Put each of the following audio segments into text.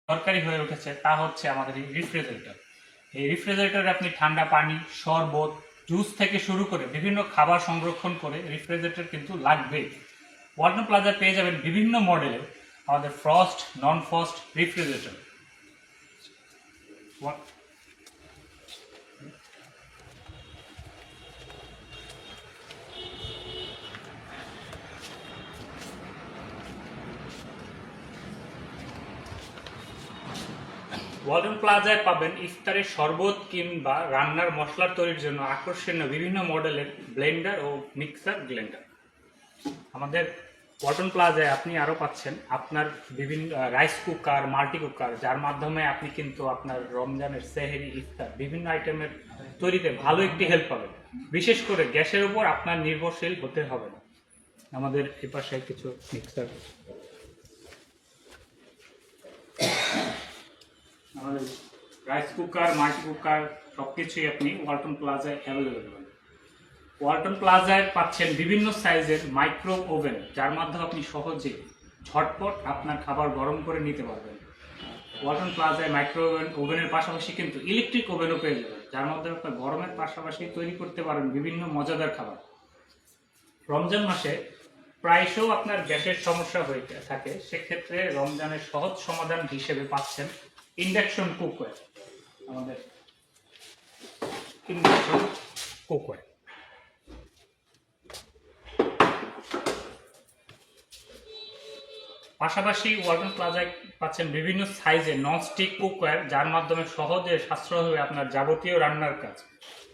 দরকারি হয়ে উঠেছে তা হচ্ছে আমাদের এই রেফ্রিজারেটর। এই রেফ্রিজারেটরে আপনি ঠান্ডা পানি, শরবত, জুস থেকে শুরু করে বিভিন্ন খাবার সংরক্ষণ করে রেফ্রিজারেটর কিন্তু লাগবে। ওয়ালটন প্লাজায় পেয়ে যাবেন বিভিন্ন মডেলের আমাদের ফ্রস্ট, নন ফ্রস্ট রেফ্রিজারেটর। ওয়ালটন প্লাজায় পাবেন ইফতারের শরবত কিংবা রান্নার মশলা তৈরির জন্য আকর্ষণীয় বিভিন্ন মডেলের ব্লেন্ডার ও মিক্সার গ্রাইন্ডার। আমাদের ওয়ালটন প্লাজায় আপনি আরও পাচ্ছেন আপনার বিভিন্ন রাইস কুকার, মাল্টি কুকার, যার মাধ্যমে আপনি কিন্তু আপনার রমজানের সেহরি, ইফতার বিভিন্ন আইটেমের তৈরিতে ভালো একটি হেল্প পাবেন। বিশেষ করে গ্যাসের উপর আপনার নির্ভরশীল হতে হবে না। আমাদের এ পাশে কিছু মিক্সার, আমাদের রাইস কুকার, মাল্টি কুকার সবকিছুই আপনি ওয়ালটন প্লাজায় অ্যাভেলেবেল পাবেন। ওয়ালটন প্লাজায় পাচ্ছেন বিভিন্ন সাইজের মাইক্রো ওভেন, যার মাধ্যমে আপনি সহজে ঝটপট আপনার খাবার গরম করে নিতে পারবেন। ওয়ালটন প্লাজায় মাইক্রো ওভেনের পাশাপাশি কিন্তু ইলেকট্রিক ওভেনও পেয়ে যাবেন, যার মাধ্যমে আপনার গরমের পাশাপাশি তৈরি করতে পারেন বিভিন্ন মজাদার খাবার। রমজান মাসে প্রায়শই আপনার গ্যাসের সমস্যা হয়ে থাকে, সেক্ষেত্রে রমজানের সহজ সমাধান হিসেবে পাচ্ছেন ইন্ডাকশন কুকওয়্যার। আমাদের ইন্ডাকশন কুকওয়্যার পাশাপাশি ওয়ালটন প্লাজায় পাচ্ছেন বিভিন্ন সাইজের ননস্টিক কুকওয়্যার, যার মাধ্যমে সহজে সাশ্রয় হবে আপনার যাবতীয় রান্নার কাজ।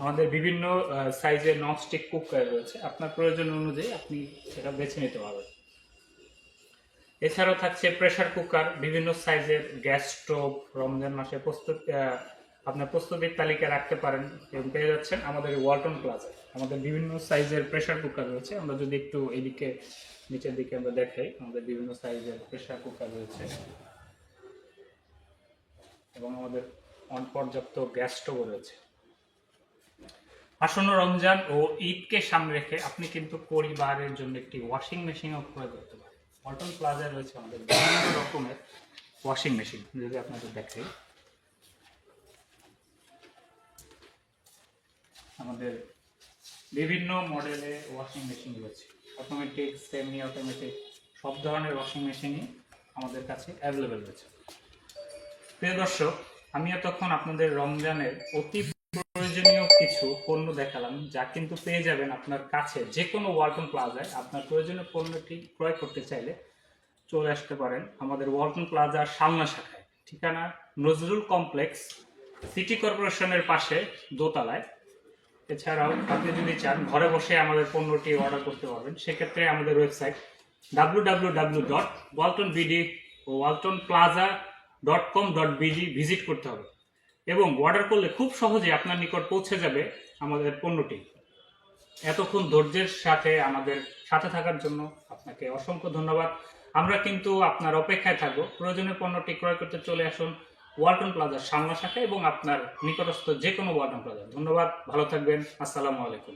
আমাদের বিভিন্ন সাইজের ননস্টিক কুকওয়্যার রয়েছে, আপনার প্রয়োজন অনুযায়ী আপনি সেটা বেছে নিতে পারবেন। এছাড়াও থাকছে প্রেসার কুকার, বিভিন্ন সাইজের গ্যাস স্টোভ। রমজান মাসে আপনার প্রস্তুতির তালিকা রাখতে পারেন এবং পেয়ে যাচ্ছেন আমাদের ওয়ালটন প্লাজায়। আমাদের বিভিন্ন সাইজের প্রেসার কুকার রয়েছে। আমরা যদি একটু এদিকে নিচের দিকে আমরা দেখাই, আমাদের বিভিন্ন সাইজের প্রেসার কুকার রয়েছে এবং আমাদের পর্যাপ্ত গ্যাস স্টোভও রয়েছে। আসন্ন রমজান ও ঈদকে সামনে রেখে আপনি কিন্তু পরিবারের জন্য একটি ওয়াশিং মেশিনও ক্রয় করতে পারেন। ওয়ালটন প্লাজায় রয়েছে আমাদের বিভিন্ন রকমের ওয়াশিং মেশিন। যদি আপনাদের দেখাই, আমাদের বিভিন্ন মডেলের ওয়াশিং মেশিন রয়েছে, অটোমেটিক, সেমি অটোমেটিক, সব ধরনের ওয়াশিং মেশিনই আমাদের কাছে অ্যাভেলেবেল রয়েছে। প্রিয় দর্শক, আমি এতক্ষণ আপনাদের রমজানের অতি প্রয়োজনীয় কিছু পণ্য দেখালাম, যা কিন্তু পেয়ে যাবেন আপনার কাছে যে কোনো ওয়ালটন প্লাজায়। আপনার প্রয়োজনীয় পণ্যটি ক্রয় করতে চাইলে চলে আসতে পারেন আমাদের ওয়ালটন প্লাজার সালনা শাখায়। ঠিকানা নজরুল কমপ্লেক্স, সিটি কর্পোরেশনের পাশে, দোতলায়। এছাড়াও আপনি যদি চান ঘরে বসে আমাদের পণ্যটি অর্ডার করতে পারবেন, সেক্ষেত্রে আমাদের ওয়েবসাইট www.waltonbd.waltonplaza.com.bg ভিজিট করতে হবে এবং অর্ডার করলে খুব সহজে আপনার নিকট পৌঁছে যাবে আমাদের পণ্যটি। এতক্ষণ ধৈর্যের সাথে আমাদের সাথে থাকার জন্য আপনাকে অসংখ্য ধন্যবাদ। আমরা কিন্তু আপনার অপেক্ষায় থাকবো। প্রয়োজনীয় পণ্যটি ক্রয় করতে চলে আসুন ওয়ালটন প্লাজার সালনা শাখা এবং আপনার নিকটস্থ যে কোনো ওয়ালটন প্লাজা। ধন্যবাদ, ভালো থাকবেন, আসসালামু আলাইকুম।